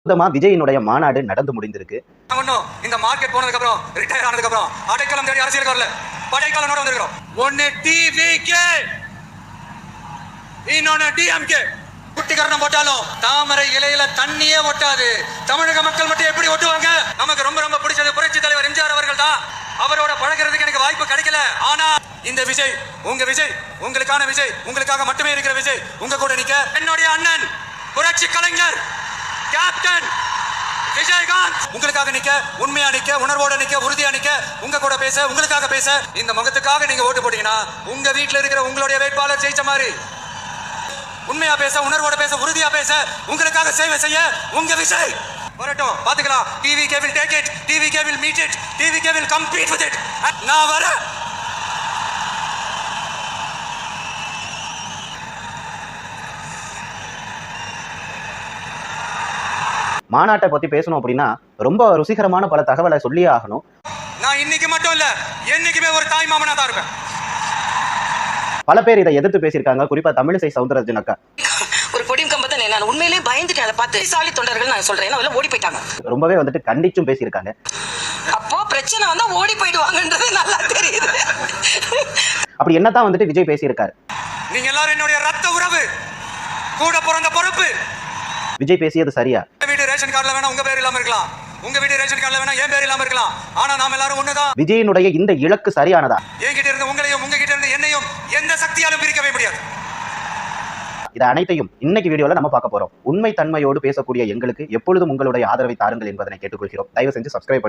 விஜயினுடைய மாநாடு நடந்து முடிந்திருக்கு. இந்த மார்க்கெட் போனதுக்கு அப்புறம் ரிட்டையர் ஆனதுக்கு அப்புறம் அடைக்கலம் தேடி அரசியலுக்கு வரல, படைக்கலனோட வந்திருக்கிறோம். ஒன்னு டிவிகே, இன்னொன்னு டிஎம்கே. குட்டிகரணம் போட்டாலும் தாமரை இலையில தண்ணியே ஒட்டாது. தமிழக மக்கள் மட்டும் எப்படி ஒட்டுவாங்க? நமக்கு ரொம்ப ரொம்ப பிடிச்சது புரட்சி தலைவர் எம்ஜிஆர் அவர்கள் தான். அவரோட பழகிறதுக்கு எனக்கு வாய்ப்பு கிடைக்கல. ஆனா இந்த விஜய், உங்க விஜய், உங்களுக்கான விஜய், உங்களுக்காக மட்டுமே இருக்கிற விஜய், உங்க கூட நிக்க என்னுடைய அண்ணன் புரட்சி கலைஞர் கேப்டன் விஜயகாந்த் உங்களுக்காக நிக்க, உண்மையா நிக்க, உணர்வோட நிக்க, உறுதியா நிக்க, உங்க கூட பேச, உங்களுக்காக பேச. இந்த முகத்துக்காக நீங்க ஓட்டு போட்டீங்கன்னா உங்க வீட்டுல இருக்கிற உங்களுடைய வேட்பாளர் ஜெயிச்ச மாதிரி. உண்மையா பேச, உணர்வோட பேச, உறுதியா பேச, உங்களுக்காக சேவை செய்ய உங்க விஜய் வரட்டும். பாத்துக்கலாம். TVK will take it, TVK will meet it, TVK will compete with it. நான் வர மாநாட்டை பத்தி பேசணும் அப்படின்னா ரொம்ப ருசிகரமான பல தகவலை சொல்லியே ஆகணும். நான் இன்னைக்கு மட்டும் இல்ல, என்னைக்குமே ஒரு தாய் மாமனா தான் இருப்பேன். பல பேர் இதை எதிர்த்து பேசியிருக்காங்க. குறிப்பா தமிழிசை சவுந்தரராஜன் அக்கா ஒரு கொடியும் கம்பத்தை நான் உண்மையிலேயே பயந்துட்டேன். அதை பார்த்து சாலி தொண்டர்கள் நான் சொல்றேன், ஏன்னா ஓடி போயிட்டாங்க. ரொம்பவே கண்டிச்சும் பேசியிருக்காங்க. அப்போ பிரச்சனை வந்தா ஓடி போயிடுவாங்கன்றது நல்லா தெரியுது. அப்படி என்னதான் விஜய் பேசியிருக்காரு? நீங்க எல்லாரும் என்னுடைய ரத்த உறவு, கூட பிறந்த பொறுப்பு. விஜய் பேசியது சரியா? வீட்டு ரேஷன் கார்டுல வேணா உங்க பேர் இல்லாம இருக்கலாம், உங்க வீட்டு ரேஷன் கார்டுல வேணா என் பேர் இல்லாம இருக்கலாம். ஆனா நாம எல்லாரும் ஒண்ணுதான். விஜயினுடைய இந்த இலக்கு சரியானதா? என்கிட்ட இருந்து உங்களையும், உங்ககிட்ட இருந்து என்னையும் எந்த சக்தியாலும் பிரிக்கவே முடியாது. இது அனைத்தையும் இன்னைக்கு வீடியோல நம்ம பார்க்க போறோம். உண்மை தன்மையோடு பேசக்கூடிய எங்களுக்கு எப்பொழுதும் உங்களுடைய ஆதரவை தாருங்கள் என்பதனை கேட்டுக்கொள்கிறோம். தயவு செஞ்சு சப்ஸ்கிரைப்